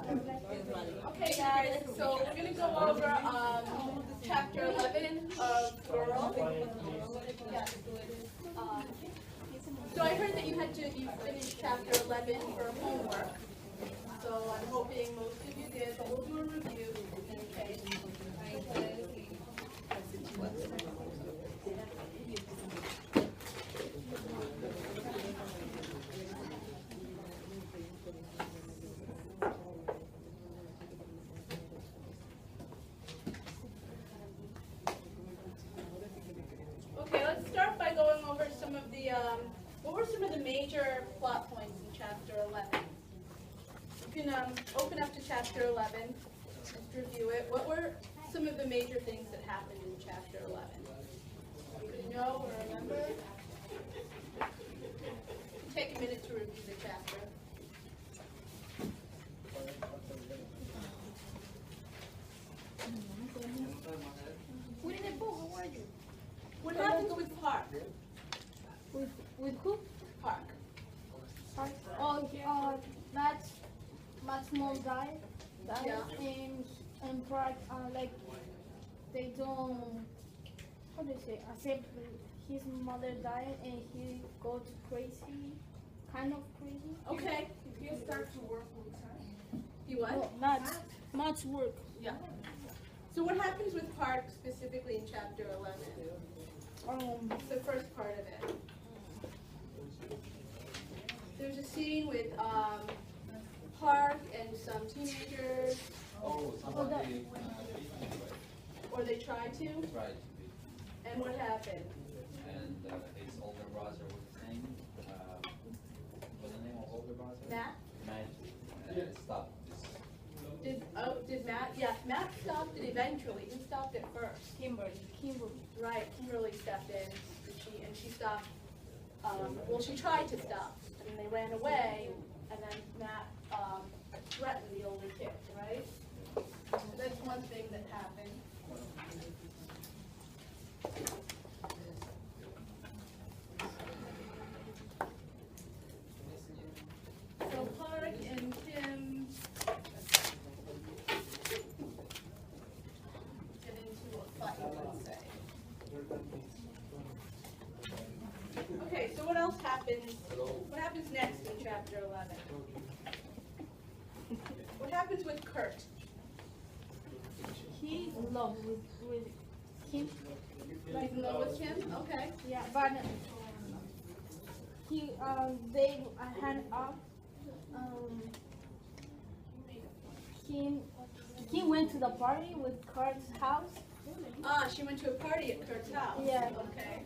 Okay, guys, so we're going to go over chapter 11 of Girl. Yes. So I heard that you finished chapter 11 for homework. So I'm hoping most of you did, but we'll do a review. Okay. Okay, let's start by going over some of the, what were some of the major plot points in chapter 11? You can open up to chapter 11, let's review it. What were some of the major things that happened in chapter 11? Anybody know or remember? Take a minute to review the chapter. How are you? What happened with Park? With who? Park. Oh, Matt's mom died, Yeah. and Prague, like, they don't, how do you say, accept his mother died, and he goes crazy, kind of crazy. Okay. He'll start to work full time. You what? No, Matt's work. Yeah. So what happens with Park specifically in chapter 11? It's the first part of it. There's a scene with Park and some teenagers, Oh, somebody or they try to. tried to be, And what happened? and his older brother was saying, what's the name of older brother? Matt? Matt, and it stopped this. Did Matt? Yeah, Matt stopped it eventually. Who stopped it first? Kimberly. Right, Kimberly stepped in, and she stopped. Well, she tried to stop, and they ran away, and then Matt threatened the older kid, right? So that's one thing that happened. So Park and Kim get into a fight, let's say. Okay, so what else happens? What happens next in chapter 11? What happens with Kurt? He's in love with him. He's in love with Kim? Okay. Yeah, but they hand up. He went to the party with Kurt's house. Ah, she went to a party at Kurt's house. Yeah. Okay.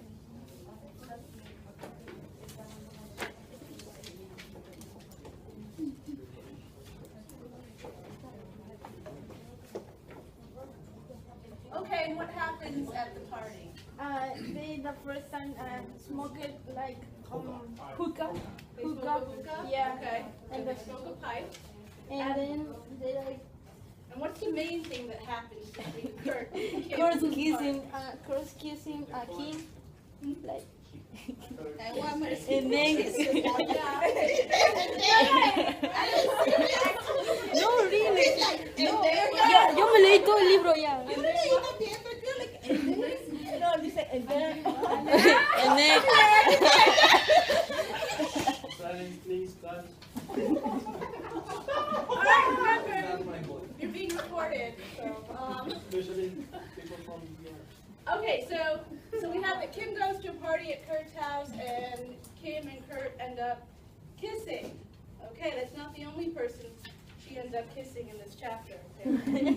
Okay, and what happens at the party? They the first time smoked like hookah. They smoke a hookah? Yeah. Okay. And And they smoke a pipe. And then they like And what's the main thing that happens between Kurt and Kim? Kurt's kissing Kim, like. And what I'm gonna say And then no, really. No, ya, yo me leí todo el libro ya. No, dice, and then. Silence, please, guys. All right, remember, you're being recorded. So, Especially people from here. okay, so we have that Kim goes to a party at Kurt's house, and Kim and Kurt end up kissing. Okay, that's not the only person she ends up kissing in this chapter. Okay?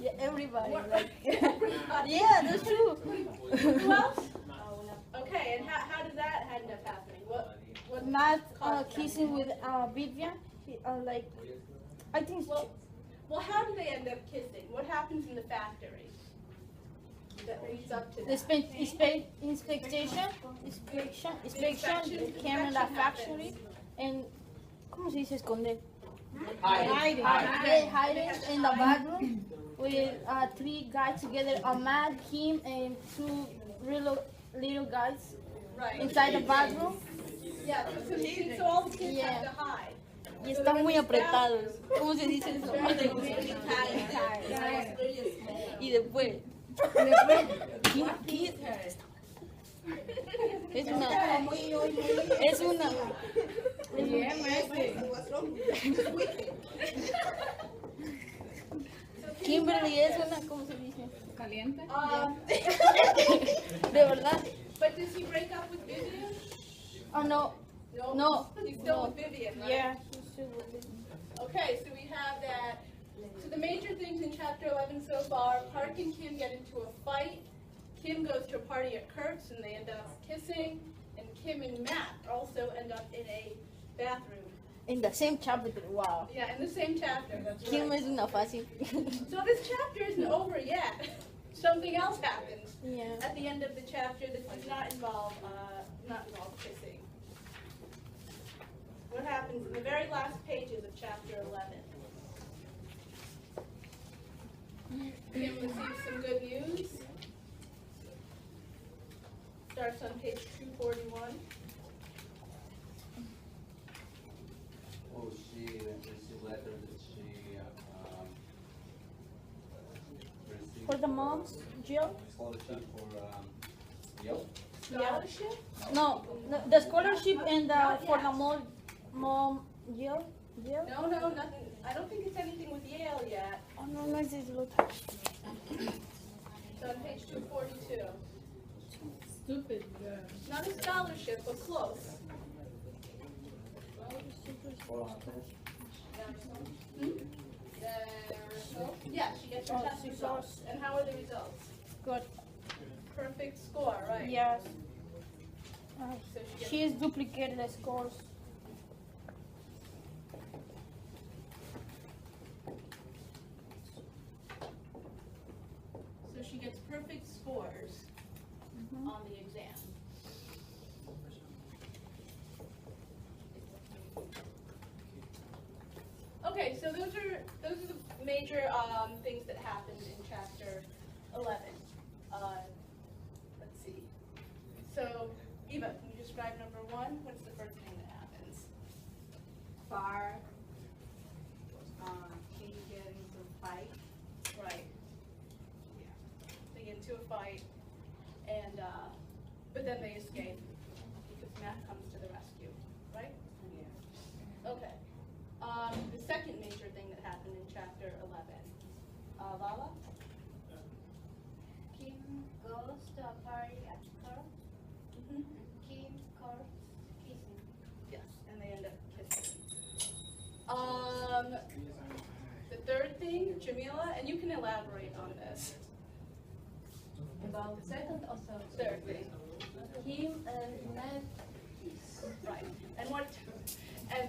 Yeah, everybody. What- Like, everybody. yeah, that's true. Who else? Okay, and how did that end up happening? What Matt caused that? kissing with Vivian. Like, I think. Well, how do they end up kissing? What happens in the factory that leads up to The that? inspection came in the factory, and ¿cómo se dice esconder? Hiding. They hiding in the bathroom with three guys together, a man, him, and two little guys Right. inside the bathroom. Yeah, so all the kids Yeah. have to hide. Y están muy apretados. ¿Cómo se dice eso? Y después. ¿Quién? Es una. Es una. Kimberly es una, ¿cómo se dice? Caliente. De verdad. But does he break up with Vivian? Oh no. No. He's still No. with Vivian, right? Yeah. She's still with it. Okay, so we have that. So the major things in chapter 11 so far, Park and Kim get into a fight. Kim goes to a party at Kurt's and they end up kissing. And Kim and Matt also end up in a bathroom. In the same chapter. Wow. Yeah, in the same chapter. That's Kim right. es una fácil. So this chapter isn't over yet. Something else happens Yeah. at the end of the chapter that does not involve kissing. What happens in the very last pages of chapter 11? Kim receives some good news. Starts on page 241. Oh, she received letter that she received For the moms, Jill? scholarship for Yale. Scholarship? No, the scholarship and for the mom, Jill? Jill? No, nothing. I don't think it's anything with Yale yet. Oh no, no es eso. It's on page 242. Stupid girl. Not a scholarship, but close. Yeah, she gets her Oh, test she results. And how are the results? Good. Perfect score, right? Yes. So she gets, She is duplicated the scores. so she gets perfect scores on the exam. Okay, so those are the major things that happened in chapter 11. Let's see. So, Eva, can you describe number 1? What's the first thing that happens? Far. Can you get into a fight? Right. They get into a fight, and but then they escape because Matt comes to the rescue, right? Yeah. Okay. The second major thing that happened in chapter 11. Lala? Kim goes to a party at Carl. Mm-hmm. Kim Carl kissing. Yes, and they end up kissing. The third thing, Jamila, and you can elaborate on this. About the second or Third thing. Kim and Matt kiss. Right. And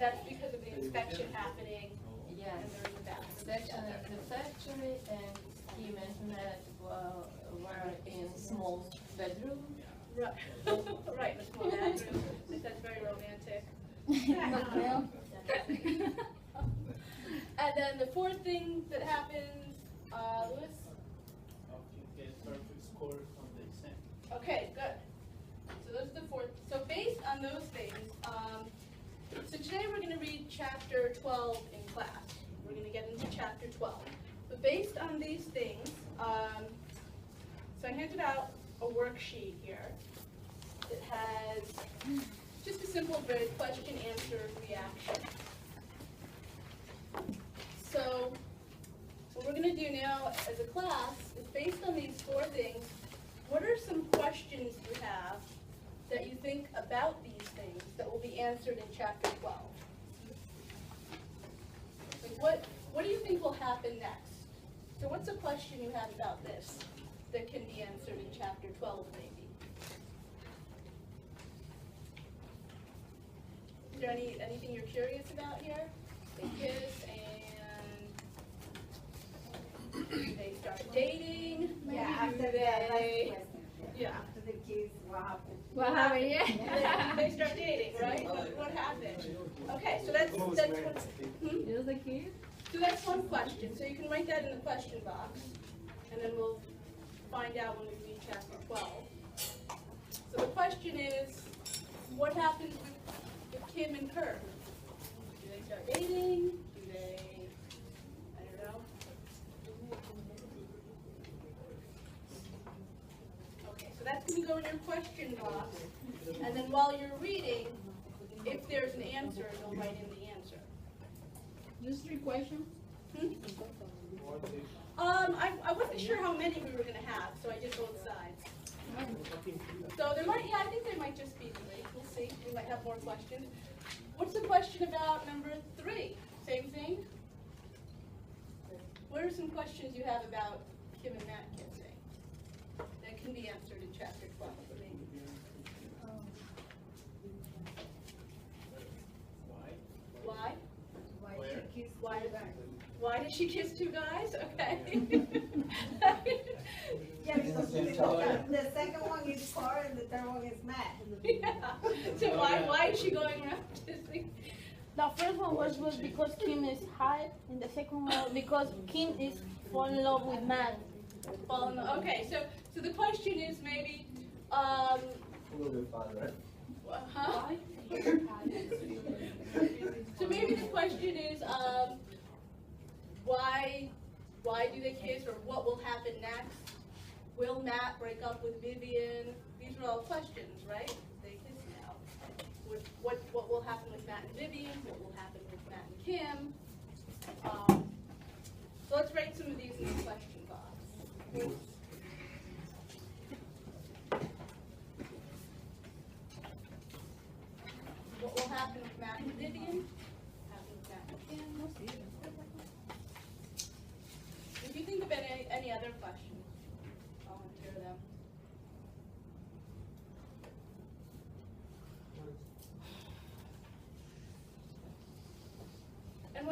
that's because of the inspection happening Yes. and they're in the bathroom Section together. of the factory and Kim and Matt were in small bedroom. Right. Right, the small bathroom. That's very romantic. Not real. And then the fourth thing that happens, Louis? Get perfect score on the exam. Okay, good. So those are the fourth. So based on those things, so today we're going to read chapter 12 in class. We're going to get into chapter 12. But based on these things, so I handed out a worksheet here that has just a simple bit question, answer, reaction. So what we're going to do now as a class is based on these four things, what are some questions you have that you think about these things that will be answered in chapter 12? Like what do you think will happen next? So what's a question you have about this that can be answered in chapter 12 maybe? Is there anything you're curious about here? They kiss and they start dating. Yeah, Maybe after do the last they? question. Yeah. After the kiss, what happened? What happened? Yeah. They start dating, right? What happened? Okay, so that's one. It was a kid? So that's one question. So you can write that in the question box, and then we'll find out when we read chapter 12. So the question is, what happens with Kim and Kurt? Do they start dating? Do they, I don't know. Okay, so that's going to go in your question box. And then while you're reading, if there's an answer, you'll write in the answer. Just 3 questions? I wasn't sure how many we were going to have, so I did both sides. So there might, I think there might just be 3. We'll see. We might have more questions. What's the question about number 3? Same thing? What are some questions you have about Kim and Matt kissing that can be answered in chapter 12? Why? Why did she kiss 2 guys? Okay. Yeah, because the second one is Cora and the third one is Matt. Yeah. So why is she going around kissing? The first one was because Kim is hot, and the second one because Kim is fall in love with Matt. Okay, so the question is maybe, A little bit farther. huh? So maybe the question is, why do they kiss, or what will happen next? Will Matt break up with Vivian? These are all questions, right? They kiss now. What will happen with Matt and Vivian? What will happen with Matt and Kim? So let's write some of these in the question box. What will happen with Matt and Vivian? Happen with Matt and Kim? If you think of any other questions, volunteer them. And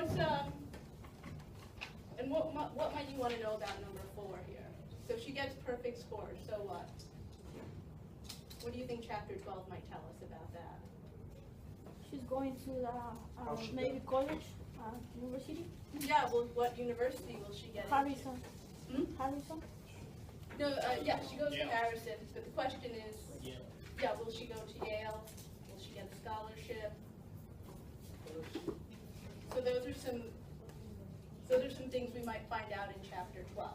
what might you want to know about number 4 here? So she gets perfect scores, so what? What do you think chapter 12 might tell us about that? She's going to the maybe college, university. Yeah, well, what university will she get into? Harrison. Hmm? Harrison. No, yeah, she goes to Yale. Harrison, but the question is, Yeah. yeah, will she go to Yale? Will she get a scholarship? So those are some things we might find out in chapter 12.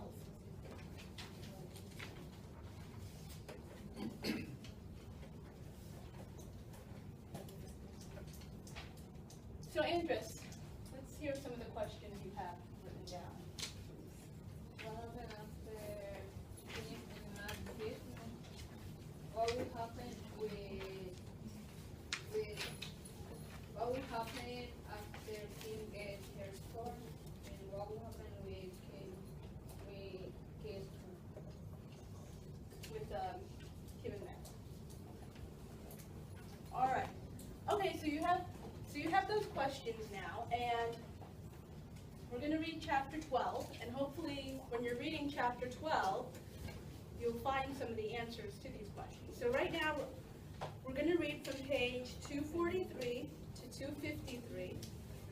So Andres, let's hear some of the questions you have written down. What will happen what will happen after Kim gets her score, and what will happen with Kim gets With Kim and Matt. All right. Okay, so you have those questions now, and we're going to read chapter 12, and hopefully when you're reading chapter 12, you'll find some of the answers to these questions. So right now, we're going to read from page 243 to 253,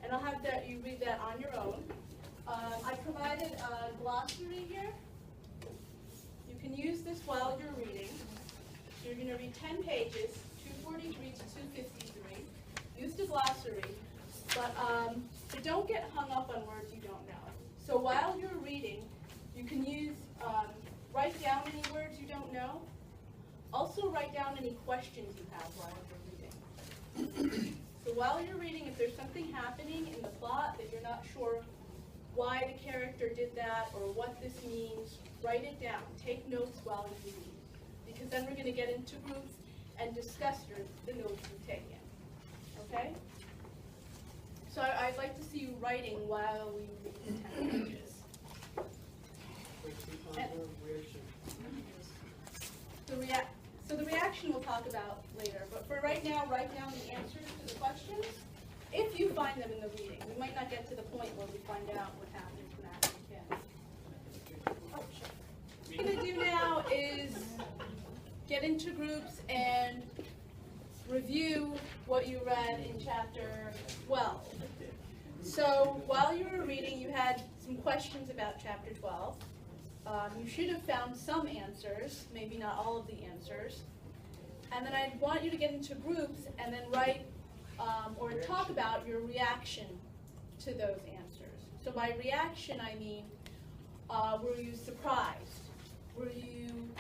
and I'll have that you read that on your own. I provided a glossary here. You can use this while you're reading. So you're going to read 10 pages, 243 to 253. Use the glossary, but don't get hung up on words you don't know. So while you're reading, you can use, write down any words you don't know. Also write down any questions you have while you're reading. So while you're reading, if there's something happening in the plot that you're not sure why the character did that or what this means, write it down. Take notes while you read. Because then we're going to get into groups and discuss the notes you've taken. Okay? So I'd like to see you writing while we read the 10 pages. So the reaction we'll talk about later, but for right now, write down the answers to the questions if you find them in the reading. We might not get to the point where we find out what happened to Matt and Kim. Oh, sure. What we're going to do now is get into groups and review what you read in chapter 12. So while you were reading, you had some questions about chapter 12. You should have found some answers, maybe not all of the answers. And then I want you to get into groups and then write or talk about your reaction to those answers. So by reaction, I mean, were you surprised? Were you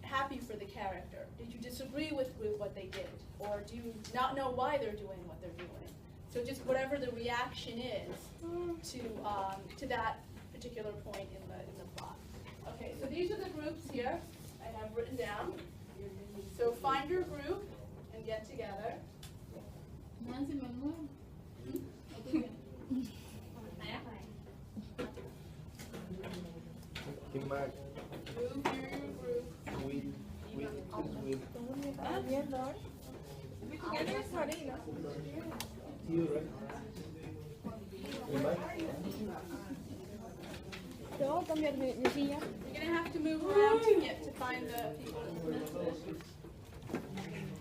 happy for the character? Did you disagree with what they did? Or do you not know why they're doing what they're doing? So just whatever the reaction is to that particular point in the plot. Okay, so these are the groups here I have written down. So find your group and get together. Nancy Manuel. Move your group. Yo cambiar mi silla. You're gonna have to move around to get to find the people.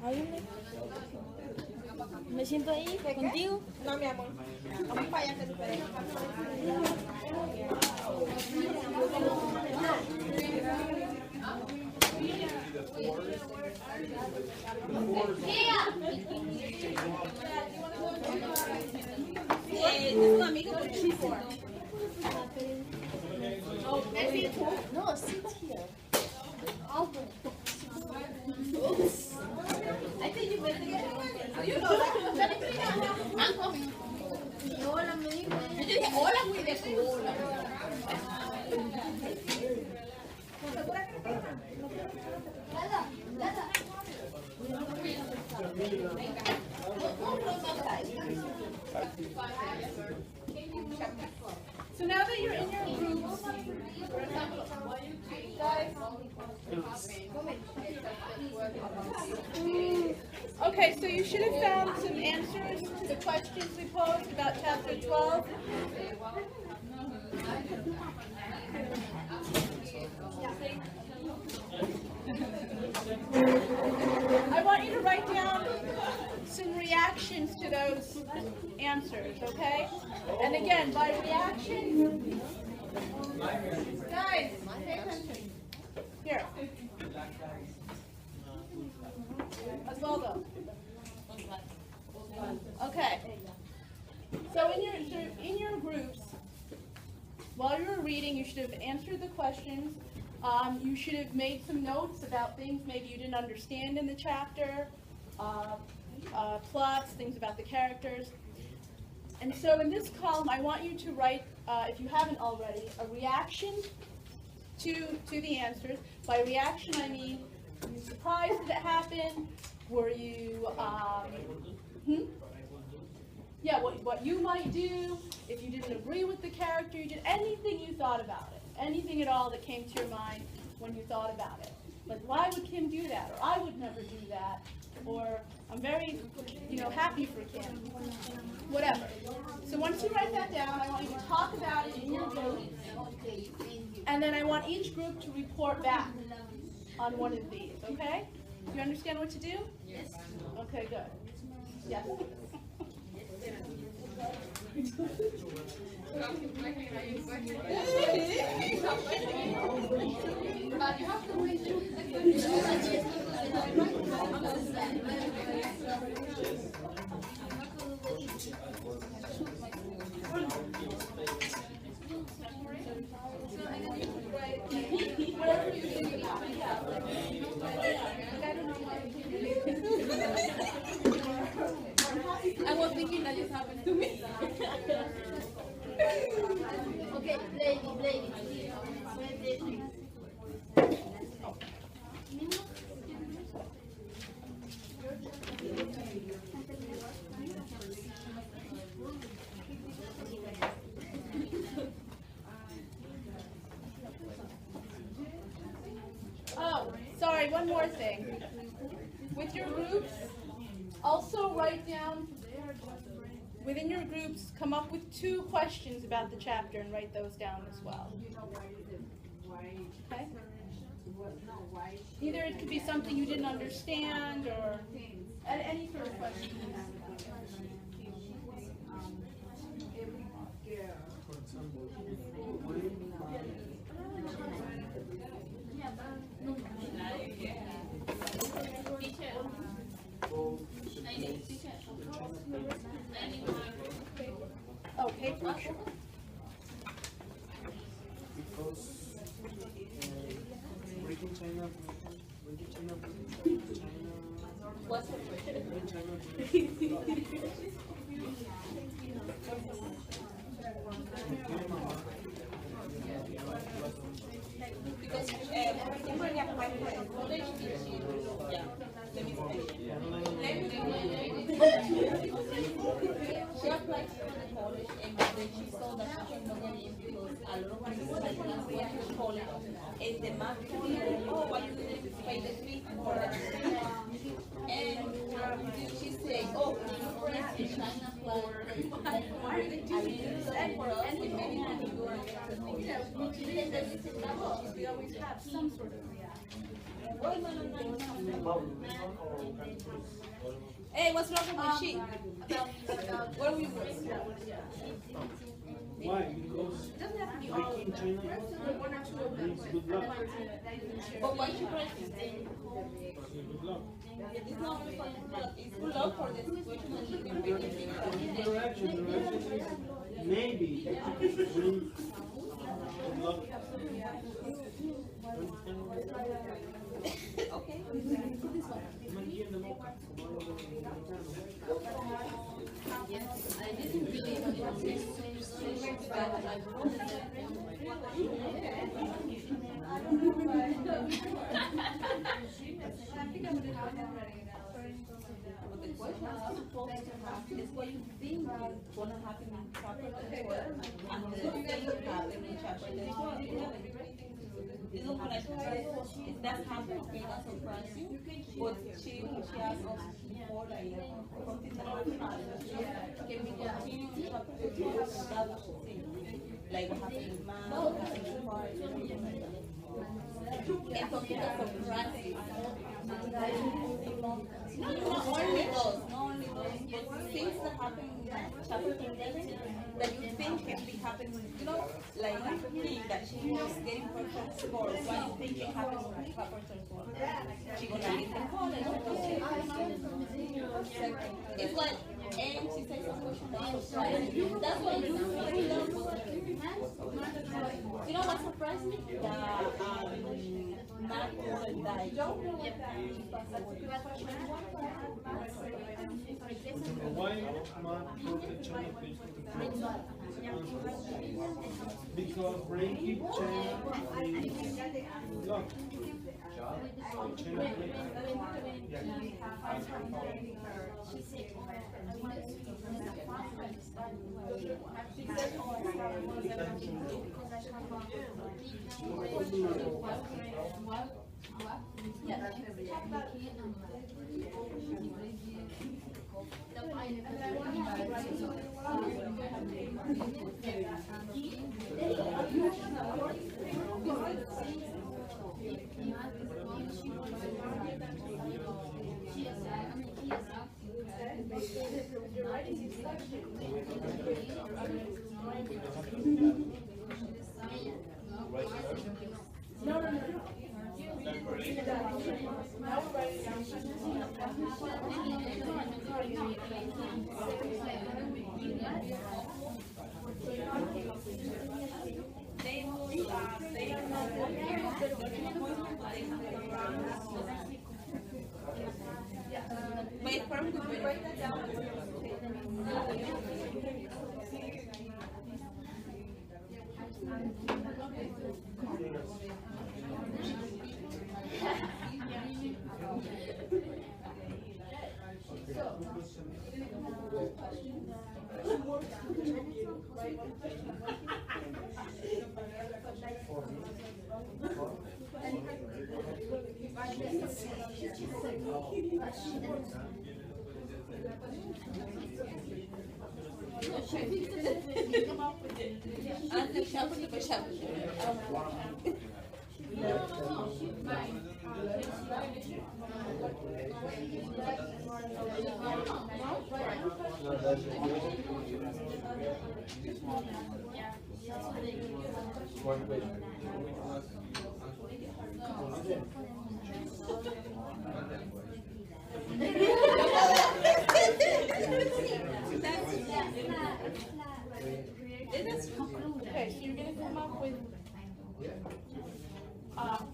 Ayúdame. Me siento ahí contigo. No, mi amor. Vamos para allá que tú quieres. Un amigo con No, sit here. Albert. I think you better get you know that. I'm coming. Hola, me dijo. Yo dije, hola, güey, de tu hola. So now that you're in your groups, guys. Okay, so you should have found some answers to the questions we posed about chapter 12. I want you to write down some reactions to those answers, okay? And again, by reaction, guys, pay attention. Here. Osvaldo. Okay. So in your groups, while you were reading, you should have answered the questions. You should have made some notes about things maybe you didn't understand in the chapter, plots, things about the characters. And so in this column, I want you to write, if you haven't already, a reaction to the answers. By reaction, I mean, were you surprised that it happened? Were you, yeah, what you might do if you didn't agree with the character you did, anything you thought about it, anything at all that came to your mind when you thought about it. Like, why would Kim do that? Or I would never do that. Or I'm very, happy for Kim. Whatever. So once you write that down, I want you to talk about it in your group. And then I want each group to report back on one of these, okay? Do you understand what to do? Yes. Okay, good. Yes. I was thinking that just happened to me. Okay, lady. Oh, sorry, one more thing. With your groups, also write down, within your groups, come up with 2 questions about the chapter and write those down as well. Okay? Either it could be something you didn't understand or any sort of question. Because breaking China, What's the question? Because when you apply for a college, yeah. Let me she applied for the college and then she saw that she cannot get in because a lot of people like went to college and the mom told her, oh, why you didn't pay the fee for it? And she said, oh, you press the China flag like for us and many people are We always have some sort of reaction. Hey, what's wrong with my sheet? What are we doing? Why? Because It doesn't have to be all of breaking them. China One or two of them. means good luck. But why you pressing? Good luck. It's not only for good luck, it's good luck for the situation that you've been breaking things. The reaction is maybe bring good luck. Okay. I didn't believe it was this bad. I wrote But the question is supposed to happen is what you think is gonna happen in chapter 12 and the thing happen in chapter 11. It's not like if that happens, it doesn't surprise you. But she asked us before like something that can we continue in chapter 12? That was the thing. Like what happened with man, what happened with fire, everything like that. And something that surprises. Not only those, but things that happen in chapter 11 that you think can be happening, you know, like that she was getting perfect scores. Why you think it happened in chapter 24? She gonna get the college. It's like, and she said some question that surprised. That's why you know what surprised me? Matt Gordon died. Why not put the China place because breaking China means luck. China place. Wait, firm, could you write that down? Okay, so you're gonna come up with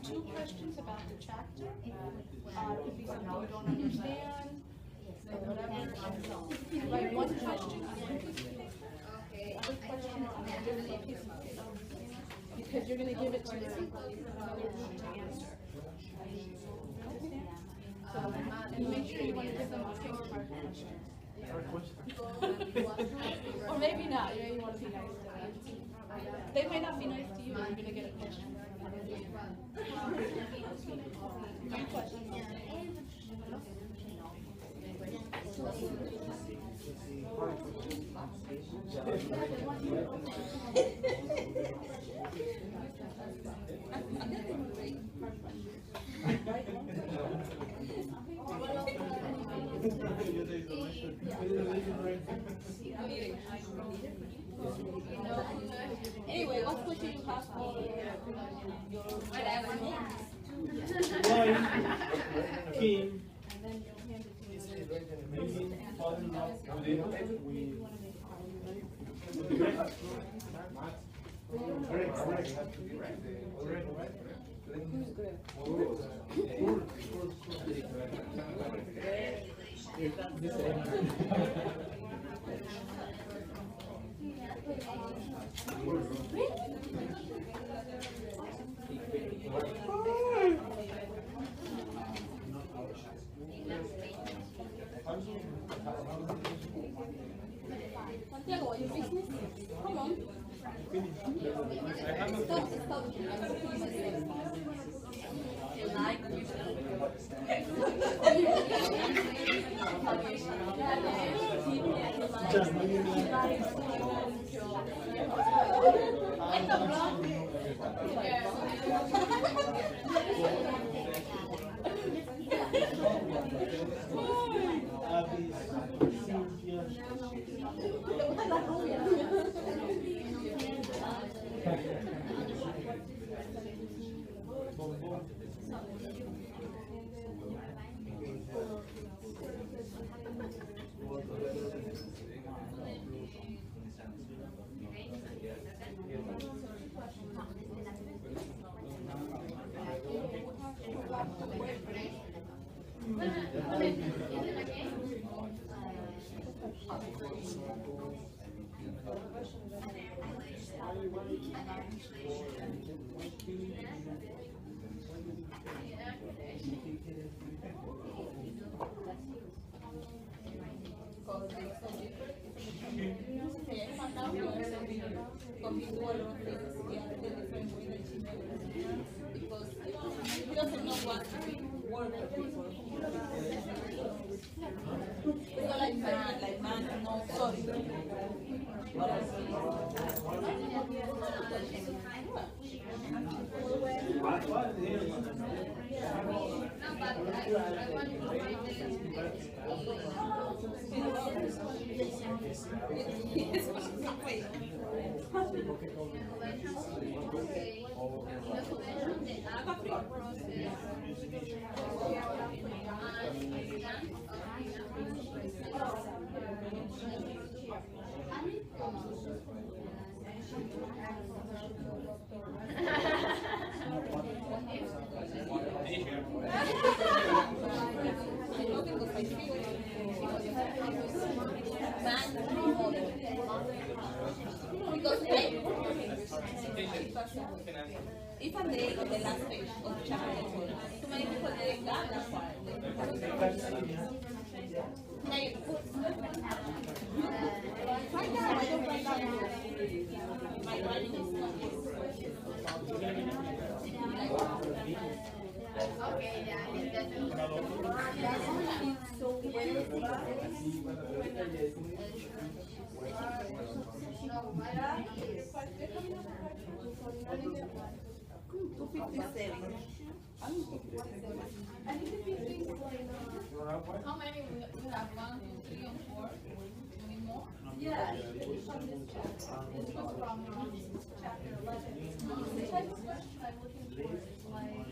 2 questions about the chapter. It could be something you don't understand, or whatever. Like 1 question on 1 piece of paper, Okay. other question on another piece of paper. Because you're gonna give it to another one to answer. So, and make sure you want to give them a paper mark question. Or maybe not, maybe you want to be nice to them. They might not be nice to you, you're gonna get a question. Good question. Anyway, what question you have for your whatever? Kim And then you'll hand it to is the amazing, falling in love with Santiago, are you business? Come on. Stop. You like because he doesn't know what work before. So like man, no, sorry. If I'm there on the last page of the chapter, too many people didn't got that part. Right now, I don't write down my writing is not Okay, yeah, I think that's How many we have? 1, 2, 3, and 4. Any more? Yeah, from this chapter. This was from chapter 11. The type of question I'm looking for is like,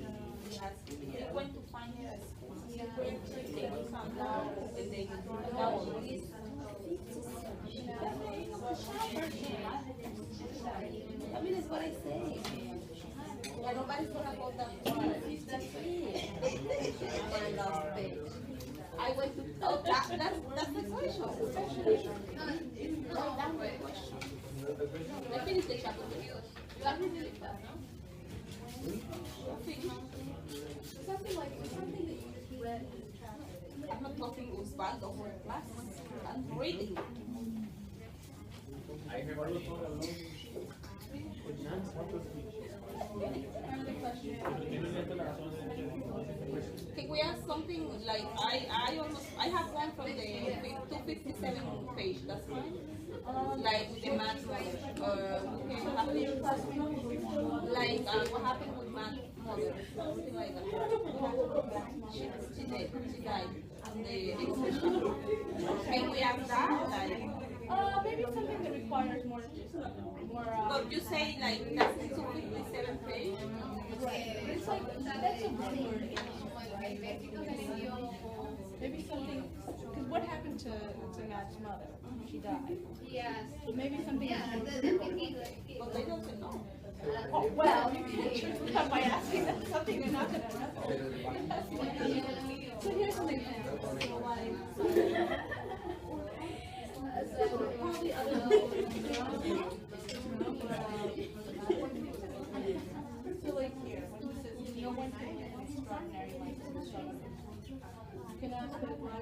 You're going to find it. yeah, They found out that they I mean, it's what I say. Yeah, nobody's gonna go that far. That's it. And last page. I went to, oh, that's the question. No, that's the question. I finished the chapter. You are really fast, no? Something that you just read in this chapter. I'm not talking about the whole class. I'm reading. I remember Can we ask something like I have one from the 257 page, that's fine? Like with the math knowledge, what happened with math mother, something like that. She died on the exhibition. Can we ask that? Like, Maybe something that requires more. but you say like that's the 257 page? It's like that's a word. Maybe something. Because what happened to Matt's mother? She died. Yes. So maybe something. Yeah, But they don't know. Oh, well, you can't choose that by asking them something they're not gonna know. So here's something. Probably so like here, when it says no one can get extraordinary like instruction, you can ask it why.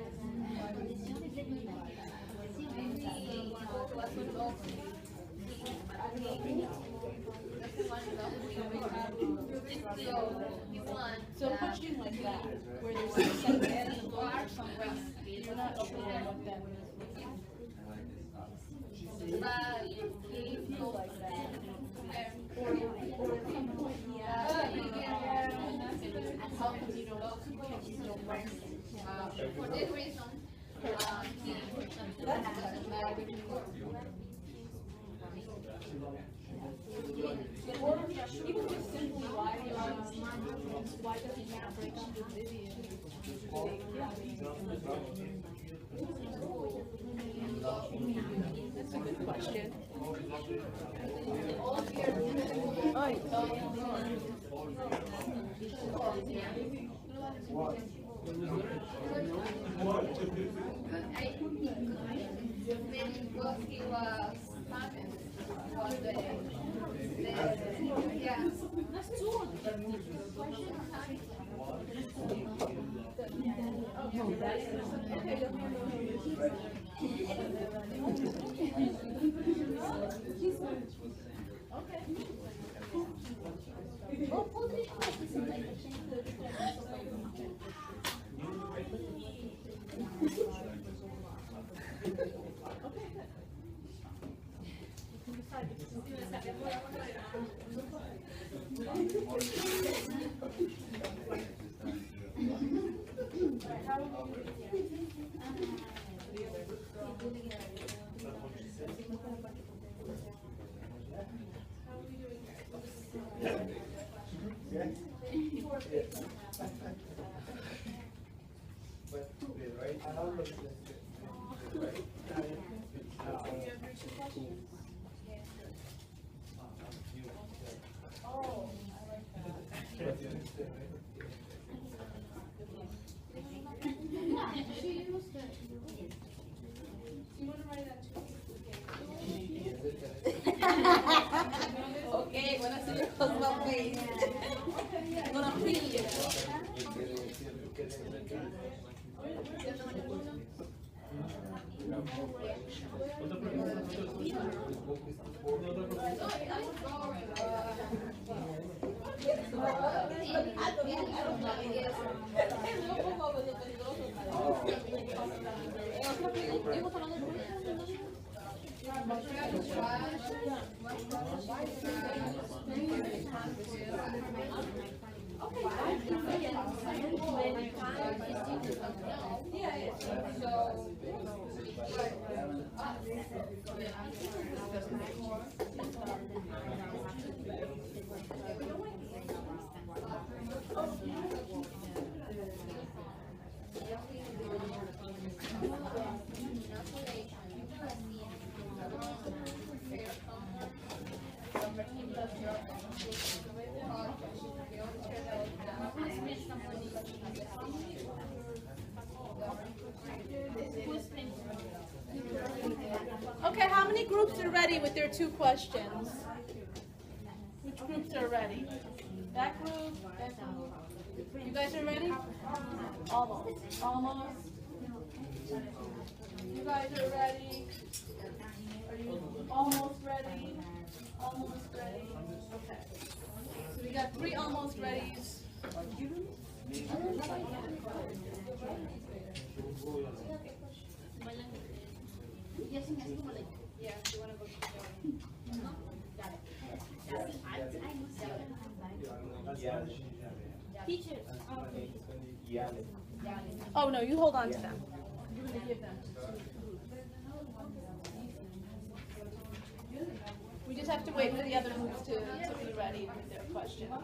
So a question like that, where there's a sentence or something, you're not sure what that means. But You feel like that. Or at some point, how come you don't write it? for this reason, Doesn't matter. Or even just simply why doesn't he break up the video? That's a good question. what he was having was yeah. Okay, gonna see your husband face. Gonna feel it. Okay, how many groups are ready with their 2 questions? Which groups are ready? That group, that group. You guys are ready? Almost. Almost. You guys are ready? Are you almost ready? Almost ready? Okay. So we got 3 almost readies. Yeah, you wanna go Oh, no, you hold on to them. You're going to give them. We just have to wait for the other groups to be ready with their questions. All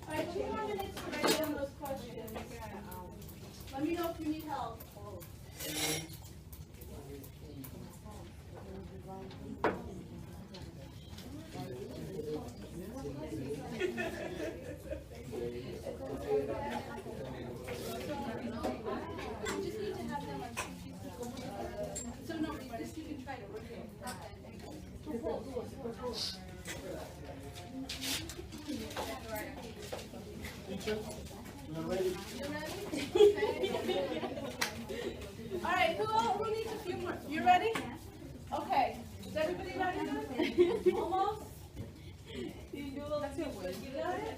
right, 2 more minutes to write down those questions. Let me know if you need help. So no, just you can try to work it. Teacher, you're ready? You ready? All right, who needs a few more? You ready? Okay. Is everybody ready? Almost? You got it?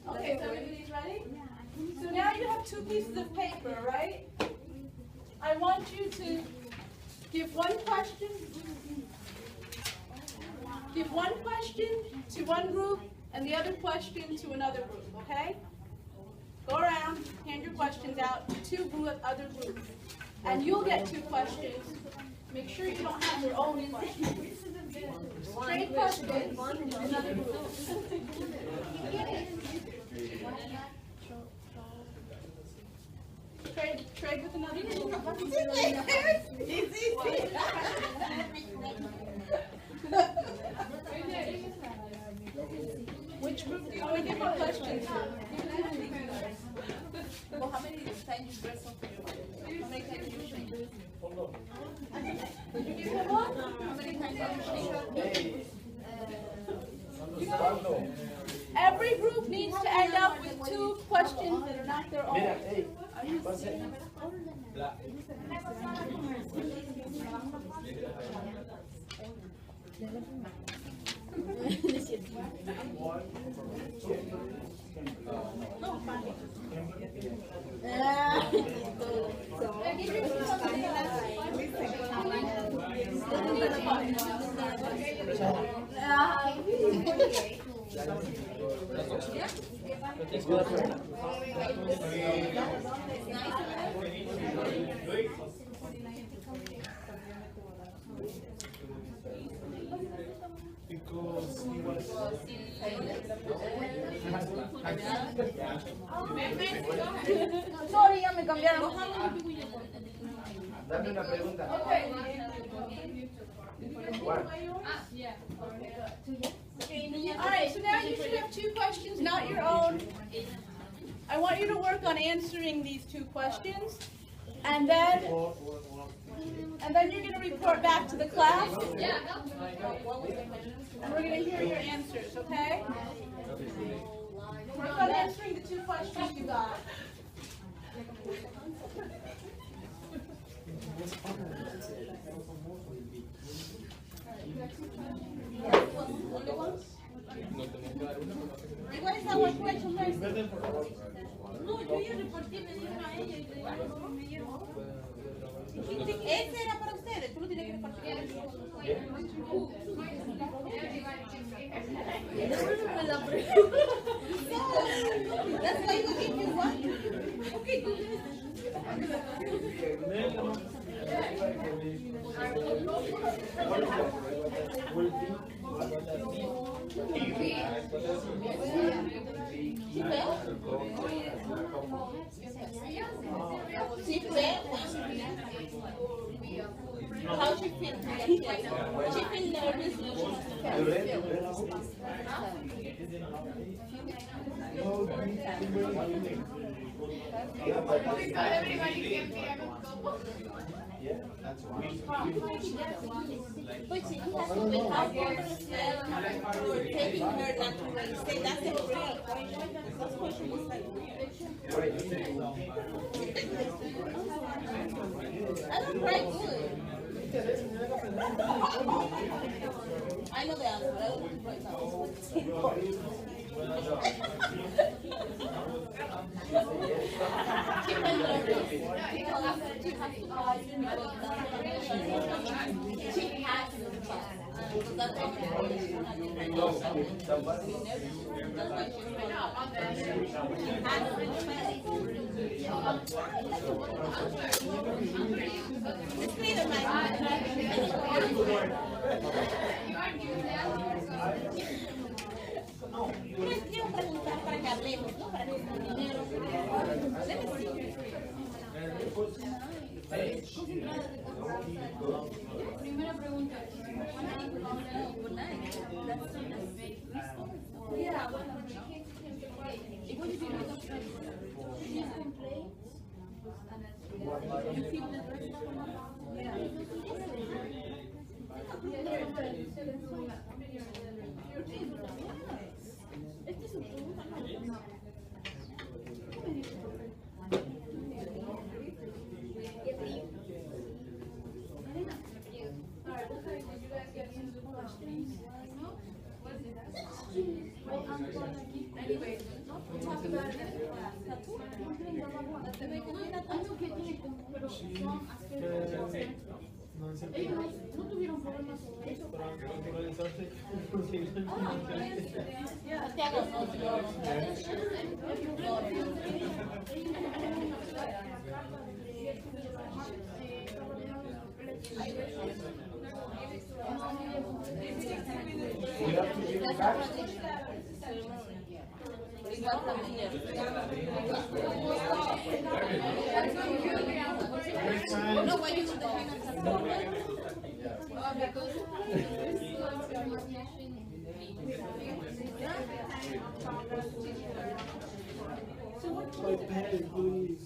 Okay, so everybody's ready? So now you have 2 pieces of paper, right? I want you to give one question to one group and the other question to another group, okay? Go around, hand your questions out to 2 other groups. And you'll get 2 questions. Make sure you don't have your own questions. Straight questions, another group. Trade with another group. Which group do you want to give your questions to? Well, how many times you dress up for your How many times you shave? Did you give him one? How many times you Every group needs to end up with 2 questions that are not their own. Because he was. Sorry, ya me cambiaron. Dame una pregunta. Okay. What? All right, so now you should have 2 questions, not your own. I want you to work on answering these 2 questions, and then you're going to report back to the class. And we're going to hear your answers, okay? Work on answering the 2 questions you got. Igual esa one question, right? No, yo ya reporté, me dieron a ella y me llevó. Ese era para ustedes, tú lo tienes que repartir. Me la pregunta. That's why you give me one. Okay, How she feels nervous, no, she has to Yeah, that's why. but she has to wake up for herself for taking her not to race. Say that's a real question. That's question was like I don't cry good. I know the answer. I don't cry now. She felt nervous because she has to pass she has to pass. That's why it's clear, quiero preguntar para que hablemos, ¿no? Para que Primera pregunta. Yeah, well, what if you don't complain? You feel the Anyway, we'll talk about it in class. Ellos no tuvieron problemas sobre eso. no, why you do that? My pen is blue.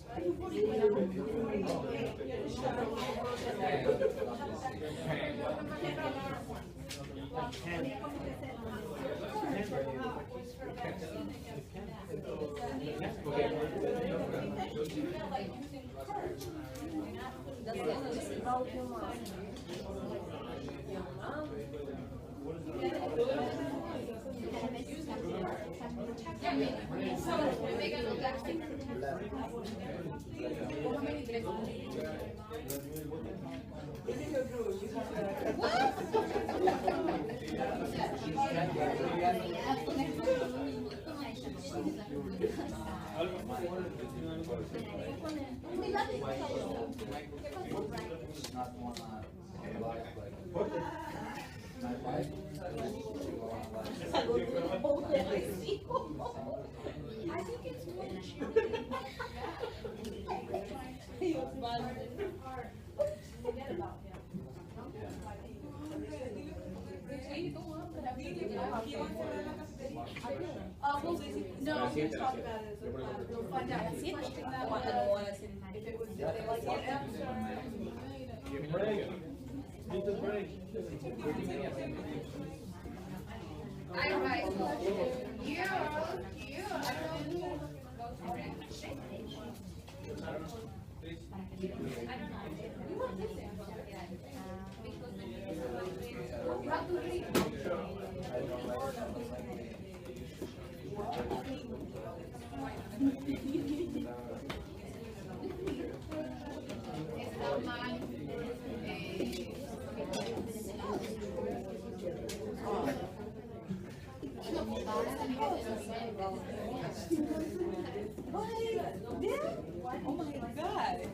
No, we'll talk about it as a class. We'll find out. If it was, if they like it after. Break. Need the break. I write. You, I don't know. Oh my God.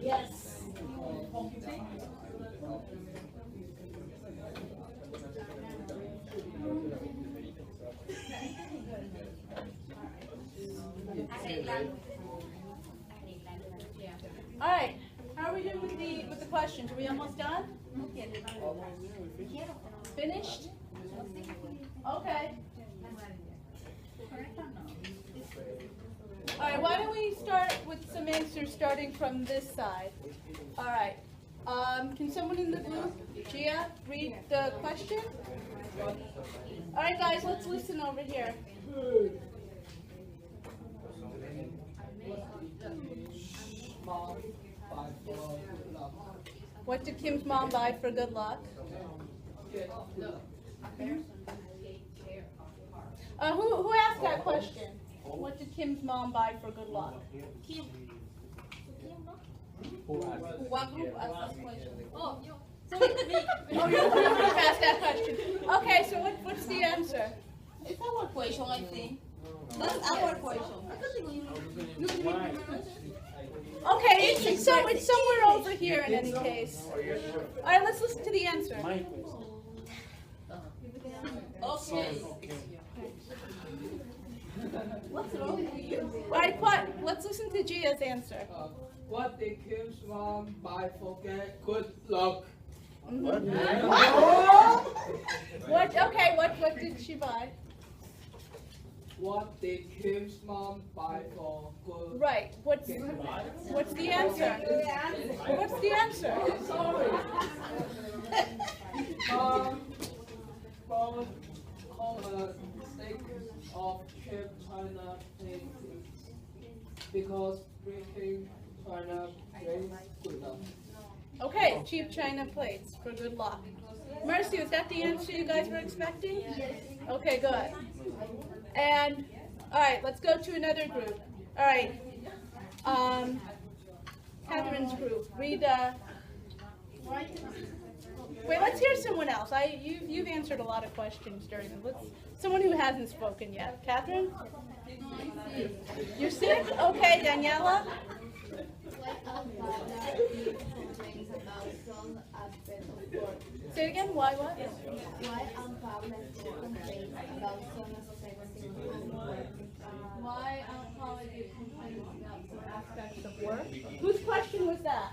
Yes. All right. How are we doing with the questions? Are we almost done? Finished? Okay. All right. Why don't we start with some answers starting from this side? All right. Can someone in the group, Gia, read the question? All right, guys. Let's listen over here. What did Kim's mom buy for good luck? Who asked that question? What did Kim's mom buy for good luck? Kim. What group asked that question? Oh, you. Oh, you asked that question. Okay, so what's the answer? It's our question, I think. That's our question. Okay, it's somewhere over here in any case. All right, let's listen to the answer. Okay. What's wrong with you? All right, let's listen to Gia's answer. What did Kim's mom buy for good luck? Mhm. What did she buy? What did Kim's mom buy for good? Right. What's the answer? What's the answer? Sorry. Bought a steak of cheap China plates because drinking China brings good luck. Okay, cheap china plates for good luck. Mercy, was that the answer you guys were expecting? Okay, good. And all right, let's go to another group. All right, Catherine's group. Read. Wait, let's hear someone else. You've answered a lot of questions during them. Someone who hasn't spoken yet. Catherine? You're sick? Okay, Daniela? Say it again, why what? Why Paula complains about some aspects of work? Why Paula complains about some aspects of work? Whose question was that?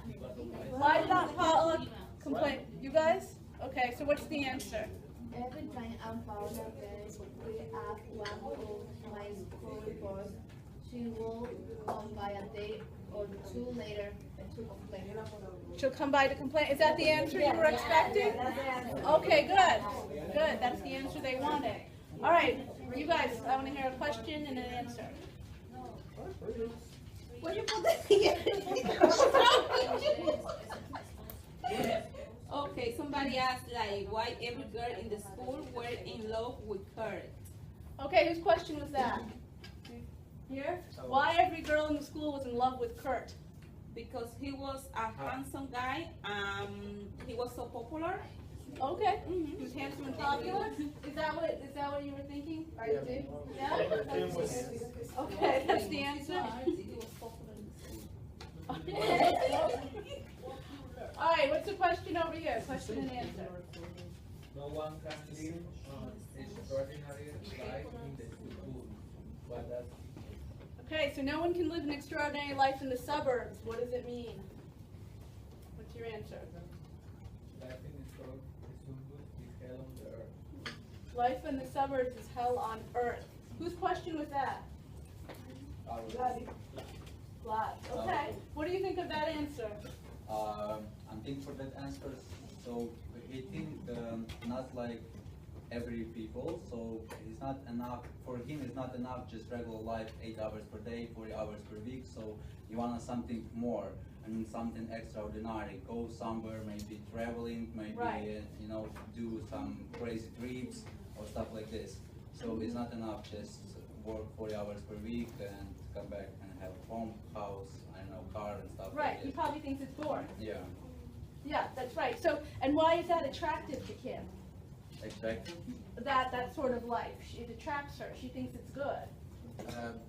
Why did Aunt Paula complain? You guys? Okay, so what's the answer? Every time Paula gets up one of my school reports, she will come by a day or two later to complain. She'll come by to complain. Is that the answer you were expecting? Okay, good. Good. That's the answer they wanted. All right, you guys, I want to hear a question and an answer. Where you put that here? Okay, somebody asked like why every girl in the school were in love with Kurt. Okay, whose question was that? Here? Why every girl in the school was in love with Kurt? Because he was a handsome guy, he was so popular. Okay. He was handsome and popular. Is that what you were thinking? Yeah. Okay, that's the answer. He was popular in the school. All right, what's the question over here? Question and answer. No one can live extraordinary life in the school. What does Okay, so no one can live an extraordinary life in the suburbs. What does it mean? What's your answer? life in the suburbs is hell on the earth? Life in the suburbs is hell on earth. Whose question was that? Vlad. Okay. What do you think of that answer? I'm thinking for that answer. So he think not like every people. So it's not enough for him. It's not enough just regular life, 8 hours per day, 40 hours per week. So you want something more. I mean something extraordinary. Go somewhere, maybe traveling, maybe Right. Do some crazy trips or stuff like this. So it's not enough just work 40 hours per week and come back and have home, house, I don't know, car and stuff Right. like He this. probably thinks it's boring. Yeah, Yeah, that's right. So, and why is that attractive to Kim? exactly. That sort of life. It attracts her. She thinks it's good.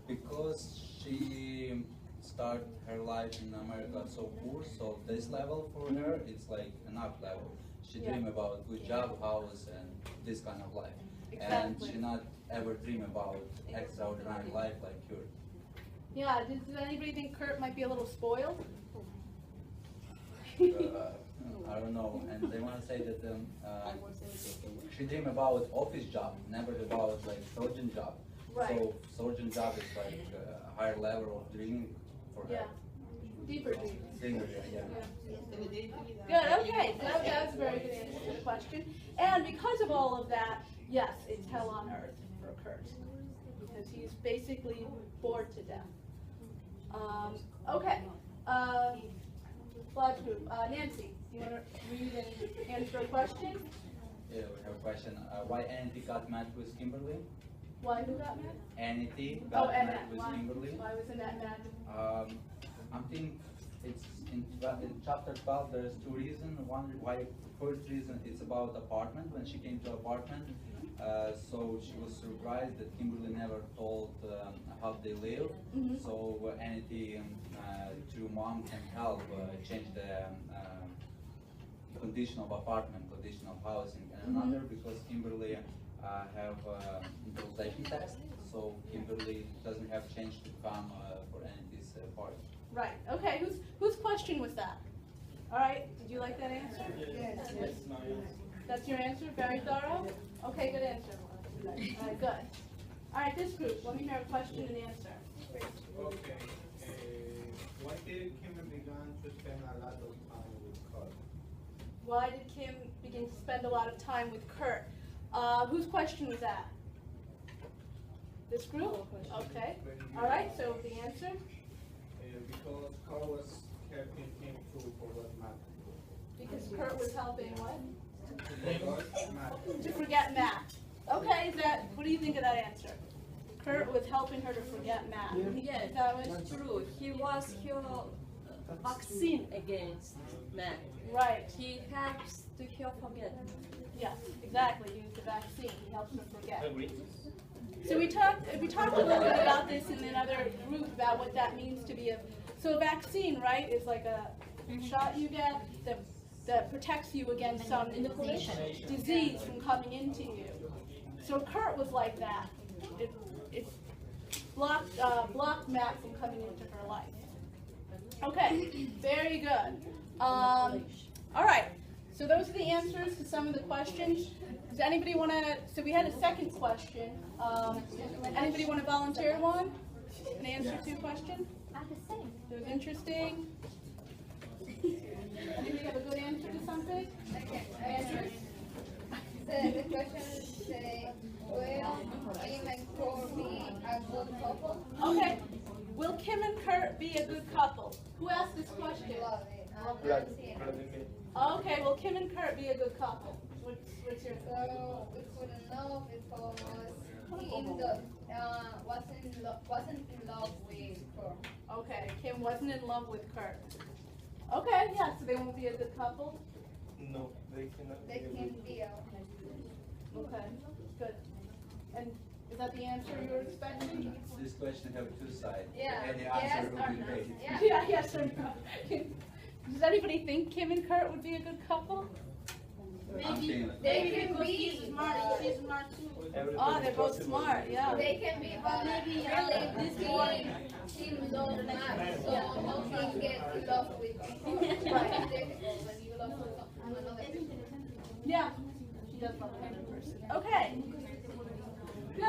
Because she start her life in America so poor, so this level for her it's like enough level. She Yeah. dream about good job, house, and this kind of life, and Exactly. she not ever dream about extraordinary life like her. Yeah. Does anybody think Kurt might be a little spoiled? I don't know, and they want to say that she dream about office job, never about like surgeon job. Right. So surgeon job is like a higher level of dreaming for her. Yeah. Deeper dreams. Singer, yeah. Good, okay, so that was a very good answer to the question. And because of all of that, yes, it's hell on earth for Kurt, because he's basically bored to death. Okay, Vlad group, Nancy, you want to read and answer a question? Yeah, we have a question. Why Anity got mad with Kimberly? Why, who got mad? Anity Oh, got mad Annette, with why, Kimberly. why was Annette mad? I'm thinking it's in chapter 12. There's two reasons. One, why first reason it's about apartment. When she came to apartment, so she was surprised that Kimberly never told how they live. Mhm. So Anity through mom can help change the condition of apartment, condition of housing, and another because Kimberly have improvisation test, so Kimberly doesn't have change to come for Anity's part. Right, okay, whose question was that? All right, did you like that answer? Yes. That's your answer, very thorough? Okay, good answer. All right, good. All right, this group, let me hear a question and answer. Okay. Why did Kim begin to spend a lot of time with Kurt? Why did Kim begin to spend a lot of time with Kurt? Whose question was that? This group? Okay. All right, so the answer? Because Kurt was helping him to forget math. Because Kurt was helping what? Forget math. To forget math. Okay, what do you think of that answer? Kurt was helping her to forget math. Yes, Is that what? that's true. He was her vaccine against math. Right. He helps to her forget. Yes, exactly. Use the vaccine. He helps her forget. So we talked a little bit about this in another group about what that means to be so a vaccine, right, is like a shot you get that protects you against some disease from coming into you. So Kurt was like that. It blocked Matt from coming into her life. Okay, very good. All right, so those are the answers to some of the questions. Does anybody want to, so we had a second question. Anybody want to volunteer one? An answer to a question? It was interesting. Anybody have a good answer to something? Andrew? The question say, will Kim and Kurt be a good couple? Okay. Will Kim and Kurt be a good couple? Who asked this question? Love it. Okay, will Kim and Kurt be a good couple? What's your So we couldn't know because he wasn't in love with Kurt. Okay, Kim wasn't in love with Kurt. Okay, yeah, so they won't be a good couple? No, they cannot. They can be a Okay, good. And is that the answer you were expecting? This question have two sides. Yeah, Any yes answer or will be no. great. Yeah. Yes or no? Does anybody think Kim and Kurt would be a good couple? I'm thinking They can be She's smart too. Oh, they're both smart, yeah. They can be, but maybe really this morning Kim don't match, so no one get in love with you. It's difficult when you love another person. Yeah, she does love another person. Okay,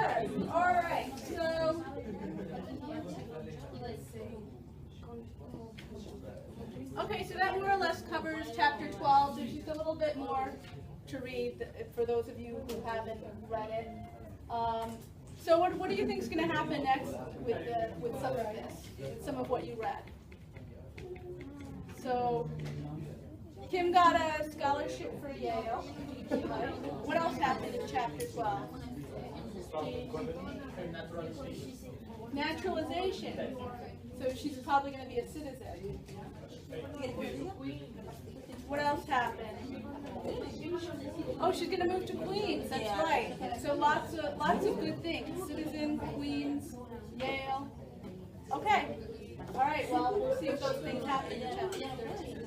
Good. All right. So. Okay, so that more or less covers chapter 12. There's just a little bit more to read for those of you who haven't read it. So what do you think is going to happen next with some of this, with some of what you read? So Kim got a scholarship for Yale. What else happened in chapter 12? Naturalization. So she's probably going to be a citizen. What else happened? Oh, she's going to move to Queens. That's right. So lots of good things. Citizen, Queens, Yale. Okay. All right. Well, we'll see if those things happen in chapter 13.